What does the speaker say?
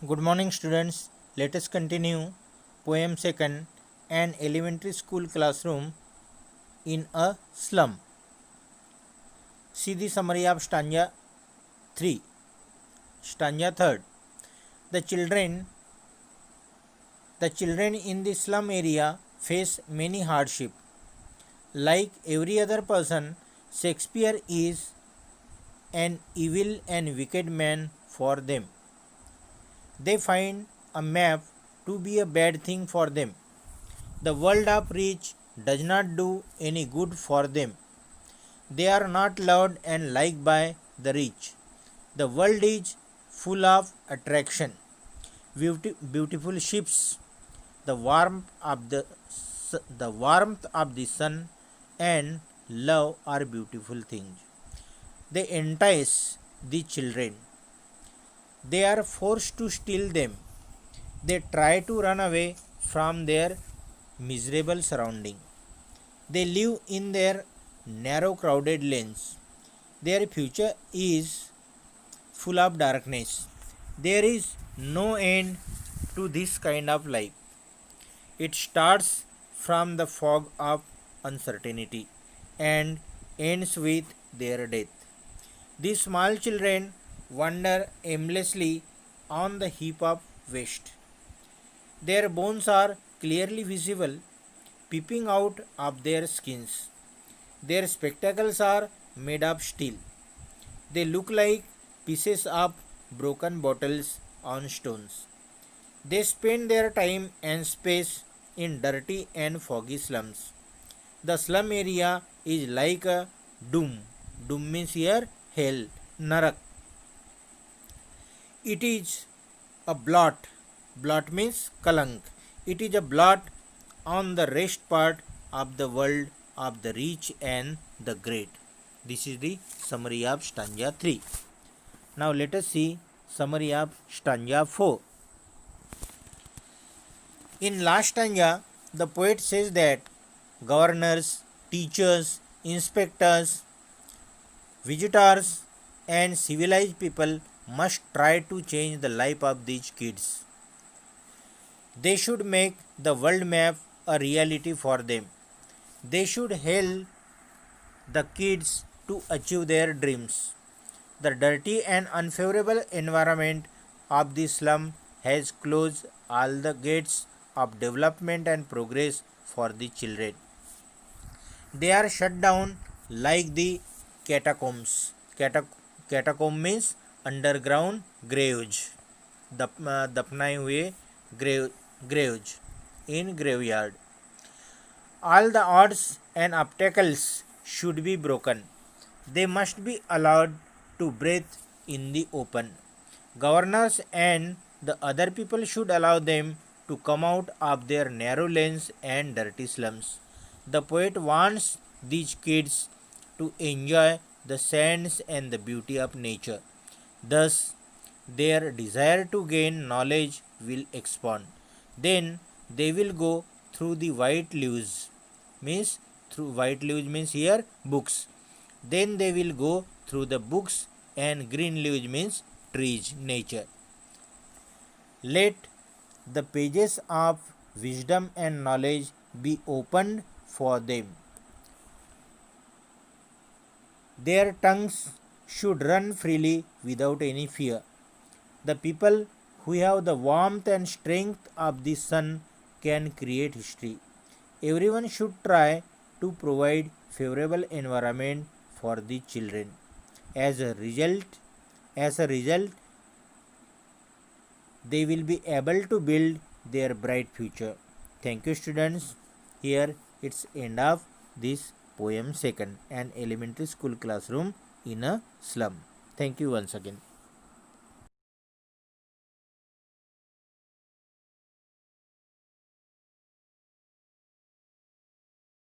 Good morning, students. Let us continue poem second, an elementary school classroom in a slum. See the summary of stanza 3. Stanza third. The children the children in the slum area face many hardship. Like every other person, Shakespeare is an evil and wicked man for them. They find a map to be a bad thing for them. The world of rich does not do any good for them. They are not loved and liked by the rich. The world is full of attraction, beautiful ships, the warmth of the sun, and love are beautiful things. They entice the children. They are forced to steal them. They try to run away from their miserable surrounding. They live in their narrow, crowded lanes. Their future is full of darkness. There is no end to this kind of life. It starts from the fog of uncertainty and ends with their death. These small children wander aimlessly on the heap of waste. Their bones are clearly visible, peeping out of their skins. Their spectacles are made of steel. They look like pieces of broken bottles on stones. They spend their time and space in dirty and foggy slums. The slum area is like a doom. Doom means here hell, narak. It is a blot. Blot means kalank. It is a blot on the rest part of the world of the rich and the great. This is the summary of stanza 3. Now let us see summary of stanza 4. In last stanza, the poet says that governors, teachers, inspectors, visitors, and civilized people must try to change the life of these kids. They should make the world map a reality for them. They should help the kids to achieve their dreams. The dirty and unfavorable environment of the slum has closed all the gates of development and progress for the children. They are shut down like the catacombs. Catacomb means underground graves. दफनाए हुए graves in graveyard. All the odds and obstacles should be broken. They must be allowed to breathe in the open. Governors and the other people should allow them to come out of their narrow lanes and dirty slums. The poet wants these kids to enjoy the sands and the beauty of nature. Thus, their desire to gain knowledge will expand. Then they will go through the white leaves. White leaves means here books. Then they will go through the books, and green leaves means trees, nature. Let the pages of wisdom and knowledge be opened for them. Their tongues should run freely without any fear. The people who have the warmth and strength of the sun can create history. Everyone should try to provide favorable environment for the children. As a result, they will be able to build their bright future. Thank you, students. Here it's end of this poem second, an elementary school classroom in a slum. Thank you once again.